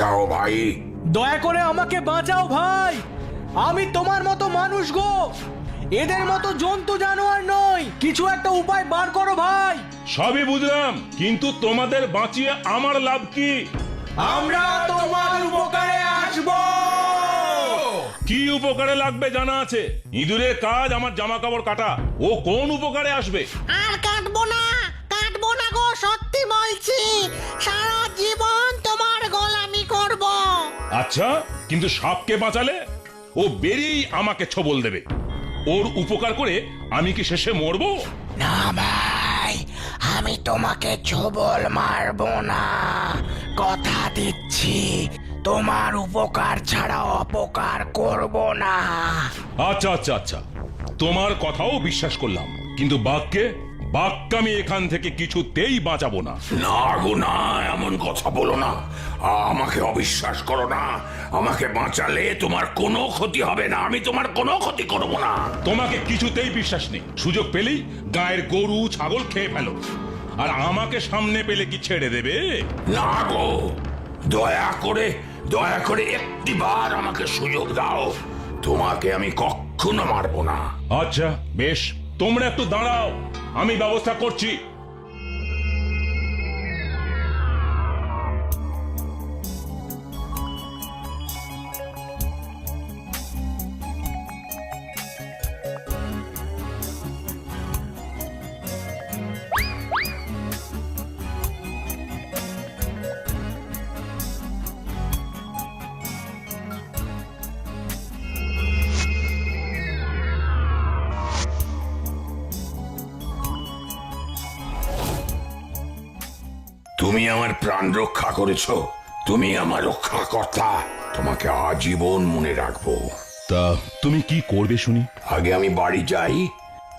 যাও ভাই। দয়া করে আমাকে বাঁচাও ভাই, আমি তোমার মতো মানুষ গো, এদের মতো জন্তু জানোয়ার নই, কিছু একটা উপায় বার করো ভাই। সবই বুঝলাম, কিন্তু তোমাদের বাঁচিয়ে আমার লাভ কি? আমরা তোমার উপকারে আসবো। কি উপকারে লাগবে জানা আছে? ইঁদুরের কাজ আমার জামা কাপড় কাটা, ও কোন উপকারে আসবে? আর কাটবো না গো, সত্যি বলছি, সারা জীবন তোমার গোলামি করব। আচ্ছা, কিন্তু সাপকে বাঁচালে ও বেরিয়েই আমাকে ছবল দেবে। ওর উপকার করে আমি কি শেষে মরবো? না ভাই, আমি তোমাকে ছোবল মারবো না, কথা দিচ্ছি, তোমার উপকার ছাড়া অপকার করব না। আচ্ছা আচ্ছা আচ্ছা, তোমার কথাও বিশ্বাস করলাম, কিন্তু বাঘকে আমি এখান থেকে কিছুতেই বাঁচাবো না। না গো না, এমন কথা বলো না, আমাকে অবিশ্বাস করো না। আমাকে বাঁচালে তোমার কোনো ক্ষতি হবে না, আমি তোমার কোনো ক্ষতি করব না। তোমাকে কিছুতেই বিশ্বাস নেই, সুযোগ পেলেই গায়ের গরু ছাগল খেয়ে ফেলো, আর আমাকে সামনে পেলে কি ছেড়ে দেবে? না গো, দয়া করে একটিবার আমাকে সুযোগ দাও, তোমাকে আমি কখনো মারবো না। আচ্ছা বেশ, তোমরা একটু দাঁড়াও, আমি ব্যবস্থা করছি। তুমি আমার প্রাণ রক্ষা করেছো, তুমি আমার রক্ষাকর্তা, তোমাকে আজীবন মনে রাখবো। তা তুমি কি করবে শুনি? আগে আমি বাড়ি যাই,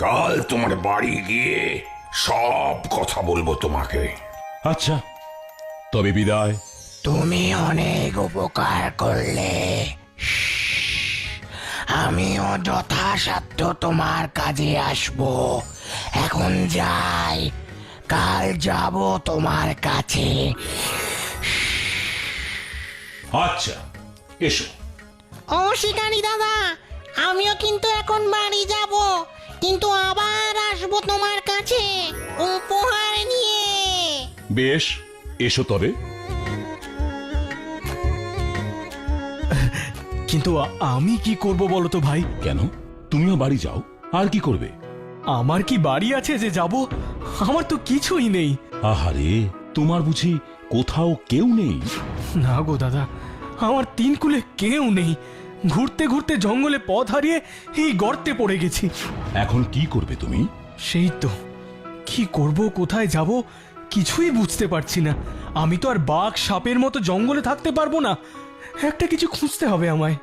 কাল তোমার বাড়ি গিয়ে সব কথা বলবো তোমাকে। আচ্ছা, তবে বিদায়। তুমি অনেক উপকার করলে, আমিও যথাসাধ্য তোমার কাজে আসবো। এখন যাই, কাল যাব তোমার কাছে। আচ্ছা এসো। ও শিকারি দাদা, আমিও কিন্তু এখন বাড়ি যাব, কিন্তু আবার আসবো তোমার কাছে উপহার নিয়ে। বেশ, এসো তবে। কিন্তু আমি কি করব বলো তো ভাই? কেন, তুমিও বাড়ি যাও, আর কি করবে? আমার কি বাড়ি আছে যে যাব? আমার তো কিছুই নেই। আহারে, তোমার বুঝি কোথাও কেউ নেই? না গো দাদা, আমার তিন কুলে কেউ নেই, ঘুরতে ঘুরতে জঙ্গলে পথ হারিয়ে এই গর্তে পড়ে গেছি। এখন কি করবে তুমি? সেই তো, কি করব, কোথায় যাব, কিছুই বুঝতে পারছি না। আমি তো আর বাঘ সাপের মতো জঙ্গলে থাকতে পারবো না, একটা কিছু খুঁজতে হবে আমায়।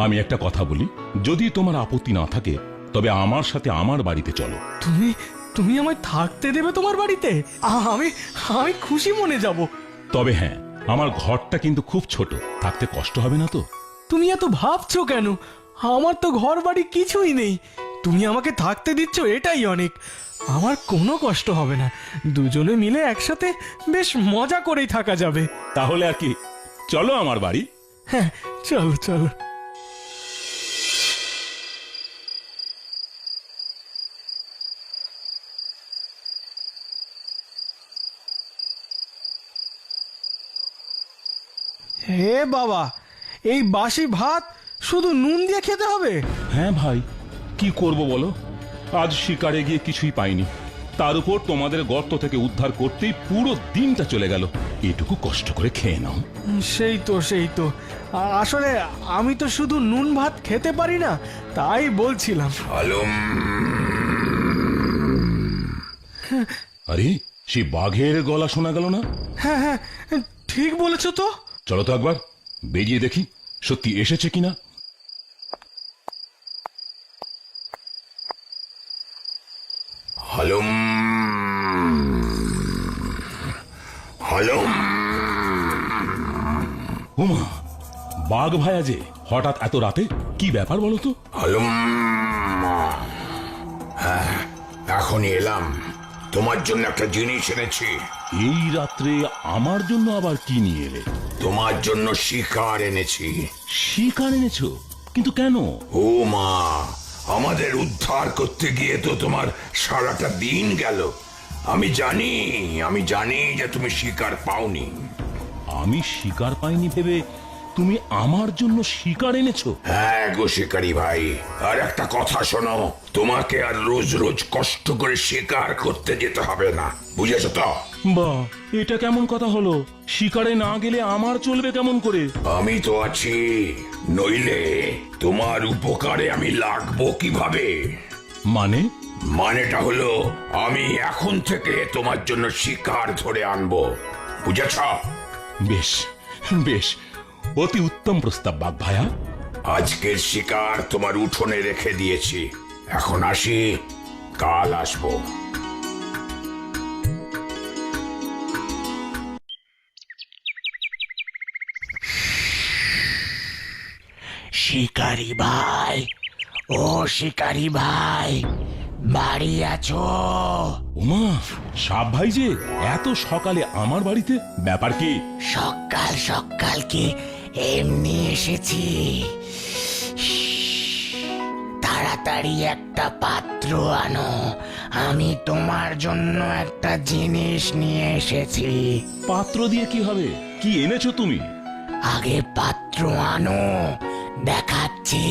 আমি একটা কথা বলি, যদি তোমার আপত্তি না থাকে তবে আমার সাথে আমার বাড়িতে চলো। তুমি তুমি আমায় থাকতে দেবে তোমার বাড়িতে? আমি আমি খুশি মনে যাব। তবে হ্যাঁ, আমার ঘরটা কিন্তু খুব ছোট, থাকতে কষ্ট হবে না তো? তুমি এত ভাবছো কেন? আমার তো ঘর বাড়ি কিছুই নেই, তুমি আমাকে থাকতে দিচ্ছ এটাই অনেক। আমার কোনো কষ্ট হবে না, দুজনে মিলে একসাথে বেশ মজা করেই থাকা যাবে। তাহলে আর কি, চলো আমার বাড়ি। হ্যাঁ, চলো চলো। হে বাবা, এই বাসি ভাত শুধু নুন দিয়ে খেতে হবে? হ্যাঁ ভাই, কি করব বলো, আজ শিকারে গিয়ে কিছুই পাইনি, তার উপর তোমাদের গর্ত থেকে উদ্ধার করতেই পুরো দিনটা চলে গেল। এটুকু কষ্ট করে খেয়ে নাও। সেই তো আসলে আমি তো শুধু নুন ভাত খেতে পারি না, তাই বলছিলাম। আলম, আরে, সেই বাঘের গলা শোনা গেল না? হ্যাঁ হ্যাঁ, ঠিক বলেছো তো। চলো তো একবার বেরিয়ে দেখি সত্যি এসেছে কিনা। হালুম হালুম। উমা, বাঘ ভাইয়া যে হঠাৎ এত রাতে, কি ব্যাপার বলো তো? হালুম, হ্যাঁ, এখনই এলাম, তোমার জন্য একটা জিনিস এনেছি। এই রাত্রে আমার জন্য আবার কি নিয়ে এলে? তোমার জন্য শিকার এনেছি। শিকার এনেছো? কিন্তু কেন? ও মা, আমাদের উদ্ধার করতে গিয়ে তো তোমার সারাটা দিন গেল। আমি জানি যে তুমি শিকার পাওনি। আমি শিকার পাইনি ভেবে তুমি আমার জন্য শিকার এনেছো? হ্যাঁ গো শিকারি ভাই, আর একটা কথা শোনো, তোমাকে আর রোজ রোজ কষ্ট করে শিকার করতে যেতে হবে না, বুঝেছো তো? বা, এটা কেমন কথা হলো? শিকারে না গেলে আমার চলবে কেমন করে? আমি তো আছি, নইলে তোমার উপকারে আমি লাগবো কিভাবে? মানে? মানেটা হলো আমি এখন থেকে তোমার জন্য শিকার ধরে আনবো, বুঝেছ? বেশ বেশ, অতি উত্তম প্রস্তাব বাঘ ভায়া। আজকের শিকার তোমার উঠোনে রেখে দিয়েছি, এখন আসি, কাল আসবো। শিকারি ভাই, ও শিকারি ভাই, বাড়ি আছো? ওমা, সাপ ভাই যে এত সকালে আমার বাড়িতে, ব্যাপার কি? সকাল সকাল কি এমনি এসেছি? তাড়াতাড়ি একটা পাত্র আনো, আমি তোমার জন্য একটা জিনিস নিয়ে এসেছি। পাত্র দিয়ে কি হবে? কি এনেছো তুমি? আগে পাত্র আনো, দেখাচ্ছি।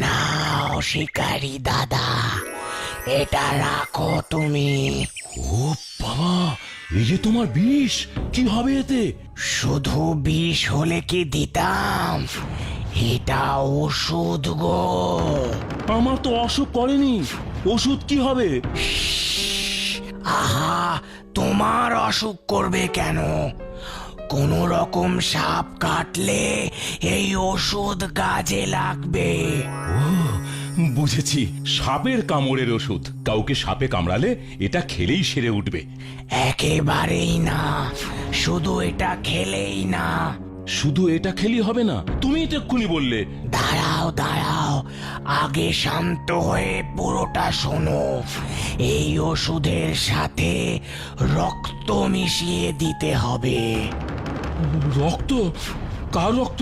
নাও শিকারি দাদা, এটা রাখো তুমি। ও বাবা, এই যে তোমার বিষ, কি হবে এতে? শুধু বিষ হলে কি দিতাম, এটা ওষুধ গো। আমার তো অসুখ করেনি, ওষুধ কি হবে? আহা, তোমার অসুখ করবে কেন? কোন রকম সাপ কাটলে এই ওষুধ কাজে লাগবে। ও, বুঝেছি, সাপের কামড়ের ওষুধ। কাউকে সাপে কামড়ালে এটা খেলেই সেরে উঠবে। একেবারেই না, শুধু এটা খেলেই না। শুধু এটা খেলি হবে না, তুমি তো এক্ষুনি বললে। দাঁড়াও দাঁড়াও, আগে শান্ত হয়ে পুরোটা শোনো। এই ওষুধের সাথে রক্ত মিশিয়ে দিতে হবে। রক্ত? কার রক্ত?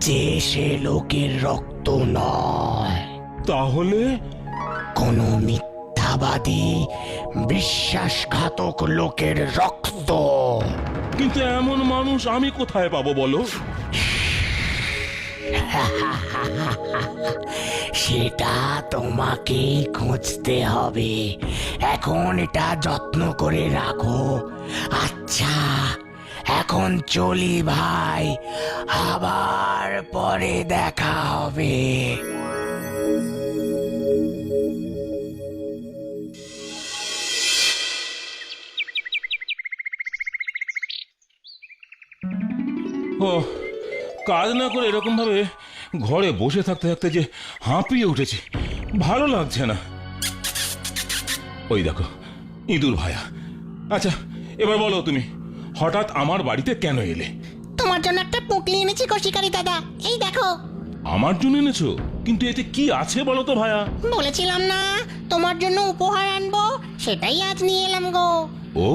যে সে লোকের রক্ত নয়, তাহলে? কোনো মিথ্যাবাদী বিশ্বাসঘাতক লোকের রক্ত। কিন্তু এমন মানুষ আমি কোথায় পাবো বলো? সেটা তোমাকেই খুঁজতে হবে। এখন এটা যত্ন করে রাখো। আচ্ছা, এখন চলি ভাই, আবার পরে দেখা হবে। ও, কাজ না করে এরকম ভাবে ঘরে বসে থাকতে থাকতে যে হাঁপিয়ে উঠেছি, ভালো লাগছে না। ওই দেখো, ইঁদুর ভায়া। আচ্ছা, এবার বলো তুমি হঠাৎ আমার বাড়িতে কেন এলে? তোমার জন্য একটা পুঁটলি এনেছি গো শিকারি দাদা, এই দেখো। আমার জন্য এনেছো? কিন্তু এতে কি আছে বলো তো ভায়া? বলেছিলাম না তোমার জন্য উপহার আনবো, সেটাই আজ নিয়ে এলাম গো। ও,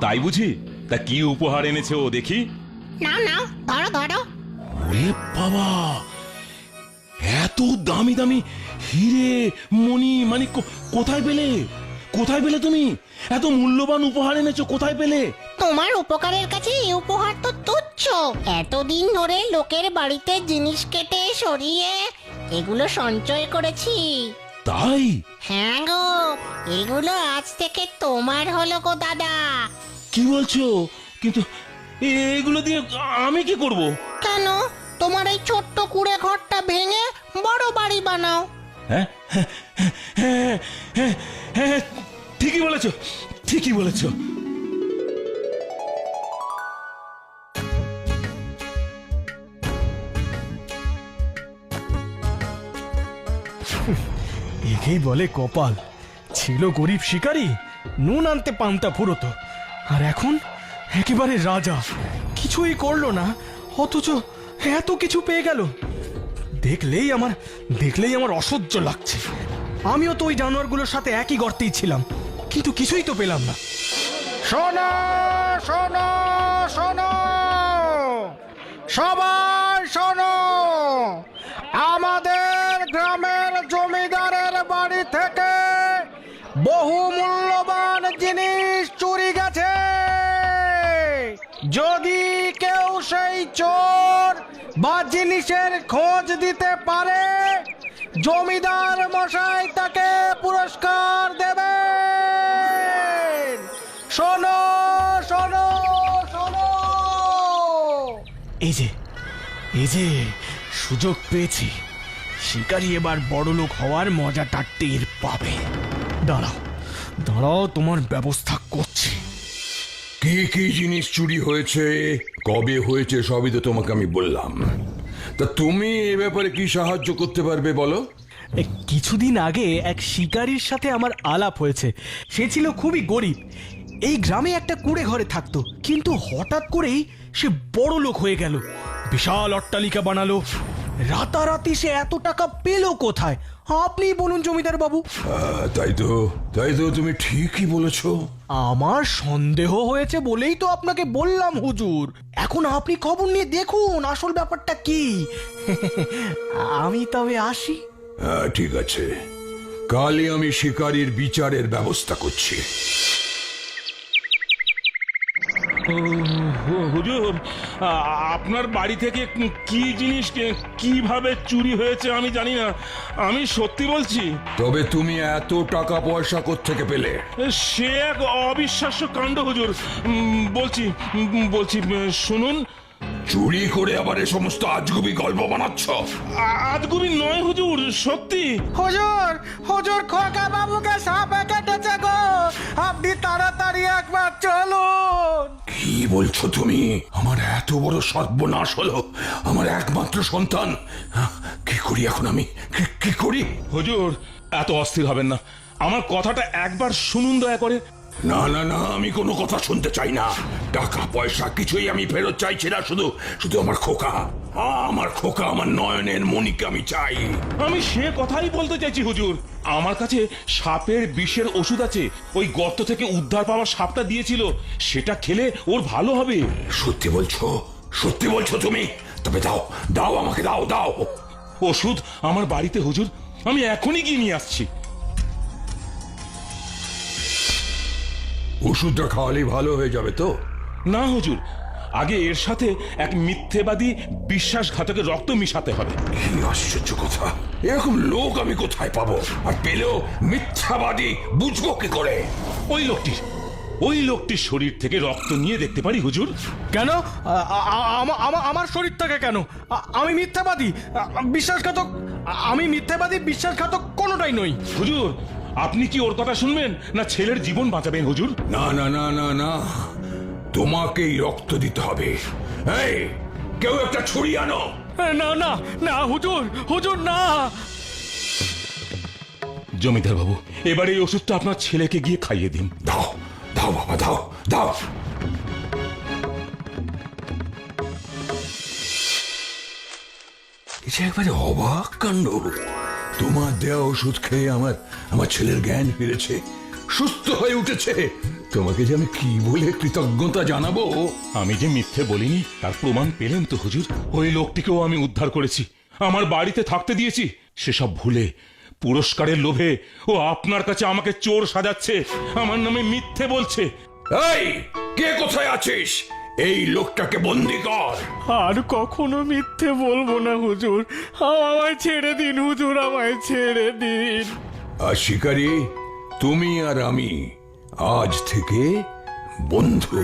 তাই বুঝি? তা কি উপহার এনেছো দেখি? নাও নাও, ধরো ধরো। ওরে বাবা, এত দামি দামি হিরে মণি মানে কোথায় পেলে? কোথায় পেলে তুমি এত মূল্যবান উপহার এনেছো? কোথায় পেলে? তোমার উপকারের কাছে এই উপহার তো তুচ্ছ। এতদিন ধরে লোকের বাড়িতে জিনিস কেটে সরিয়ে এগুলো সঞ্চয় করেছি। তাই? হ্যাঁ গো, এগুলো আজ থেকে তোমার হলো গো দাদা। কি বলছো? কিন্তু এগুলো দিয়ে আমি কি করব? কেন, তোমার এই ছোট্ট কুড়ে ঘরটা ভেঙে বড় বাড়ি বানাও। হ্যাঁ হ্যাঁ হ্যাঁ হ্যাঁ হ্যাঁ, ঠিকই বলেছো, ঠিকই বলেছো। একেই বলে কপাল। ছিল গরিব শিকারী, নুন আনতে পান্তা ফুরোতো, আর এখন একেবারে রাজা, কিছুই করলো না অথচ এত কিছু পেয়ে গেল। দেখলেই আমার অসহ্য লাগছে। আমিও তো ওই জানোয়ারগুলোর সাথে একই গর্তেই ছিলাম, কিন্তু কিছুই তো পেলাম না। শোনো শোনো শোনো, সবাই শোনো, আমাদের গ্রামের জমিদারের বাড়ি থেকে বহু মূল্যবান জিনিস চুরি গেছে। যদি কেউ সেই চোর বা জিনিসের খোঁজ দিতে পারে, জমিদার মশাই তাকে পুরস্কার দেবেন। শোনো শোনো শোনো। এই যে সুযোগ পেয়েছি, শিকারী এবার বড়লোক হওয়ার মজাটা টের পাবে। দাঁড়াও তোমার ব্যবস্থা করছি। কি কি জিনিস চুরি হয়েছে, কবে হয়েছে, সবই তো তোমাকে আমি বললাম। তা তুমি এ ব্যাপারে কি সাহায্য করতে পারবে বলো? কিছুদিন আগে এক শিকারীর সাথে আমার আলাপ হয়েছে। সে ছিল খুবই গরিব, এই গ্রামে একটা কুঁড়ে ঘরে থাকতো, কিন্তু হঠাৎ করেই সে বড় লোক হয়ে গেল, বিশাল অট্টালিকা বানালো। রাতারাতি সে এত টাকা পেল কোথায়? আপনি বলুন জমিদার বাবু। তাই তো তুমি ঠিকই বলেছ। আমার সন্দেহ হয়েছে বলেই তো আপনাকে বললাম হুজুর। এখন আপনি খবর নিয়ে দেখুন আসল ব্যাপারটা কি। আমি তবে আসি। ঠিক আছে, কালই আমি শিকারীর বিচারের ব্যবস্থা করছি। হুজুর, আপনার বাড়ি থেকে কি জিনিস কিভাবে চুরি হয়েছে আমি জানি না, আমি সত্যি বলছি। তবে তুমি এত টাকা পয়সা কোত্থেকে পেলে? সে এক অবিশ্বাস্য কাণ্ড হুজুর। বলছি শুনুন। চুরি করে আবার এ সমস্ত আজগুবি গল্প বানাচ্ছ? আজগুবি নয় হুজুর, সত্যি। হুজুর হুজুর, খোকা বাবুকে সাপে কেটেছে গো, আপনি তাড়াতাড়ি একবার চলুন। কি বলছো তুমি? আমার এত বড় সর্বনাশ হলো, আমার একমাত্র সন্তান। কি করি এখন আমি, কি করি? হুজুর, এত অস্থির হবেন না, আমার কথাটা একবার শুনুন দয়া করে। না, আমি কোনো কথা শুনতে চাই না। টাকা পয়সা কিছুই আমি ফেরত চাইছি না, শুধু আমার খোকা, আমার নয়নের মণিকে আমি চাই। আমি সে কথাই বলতে চাইছি হুজুর। আমার কাছে সাপের বিষের ওষুধ আছে, ওই গর্ত থেকে উদ্ধার পাওয়া সাপটা দিয়েছিল, সেটা খেলে ওর ভালো হবে। সত্যি বলছো তুমি? তবে দাও আমাকে, দাও। ওষুধ আমার বাড়িতে হুজুর, আমি এখনই গিয়ে নিয়ে আসছি। ওষুধটা খাওয়ালেই ভালো হয়ে যাবে তো? না হুজুর, আগে এর সাথে এক মিথ্যেবাদী বিশ্বাসঘাতকের রক্ত মিশাতে হবে। কি আশ্চর্য কথা, এরকম লোক আমি কোথায় পাবো? আর পেলেও মিথ্যাবাদী বুঝবো কি করে? ওই লোকটির শরীর থেকে রক্ত নিয়ে দেখতে পারি হুজুর। কেন? আমার শরীর থেকে কেন? আমি মিথ্যাবাদী বিশ্বাসঘাতক কোনোটাই নই। হুজুর, আপনি কি ওর কথা শুনবেন না ছেলের জীবন বাঁচাবেন হুজুর? না, তোমাকেই রক্ত দিতে হবে। এই, কেউ একটা ছুরি আনো। না হুজুর না। জমিদার বাবু, এবার এই ওষুধটা আপনার ছেলেকে গিয়ে খাইয়ে দিন। দাও বাবা, দাও। এটা একবারে অবাক কাণ্ড। তোমার দেওয়া ওষুধ খেয়ে আমার ছেলের জ্ঞান ফিরেছে, সুস্থ হয়ে উঠেছে। তোমাকে যে আমি কি বলে কৃতজ্ঞতা জানাবো। আমি যে মিথ্যে বলিনি তার প্রমাণ পেলেন তো হুজুর। ওই লোকটিকেও আমি উদ্ধার করেছি, আমার বাড়িতে থাকতে দিয়েছি। সেসব ভুলে পুরস্কারের লোভে ও আপনার কাছে আমাকে চোর সাজাচ্ছে, আমার নামে মিথ্যে বলছে। এই, কে কোথায় আছিস? এই লোকটাকে বন্দি কর। আর কখনো মিথ্যে বলবো না হুজুর, আমায় ছেড়ে দিন হুজুর, আমায় ছেড়ে দিন। আর শিকারী, তুমি আর আমি আজ থেকে বন্ধু।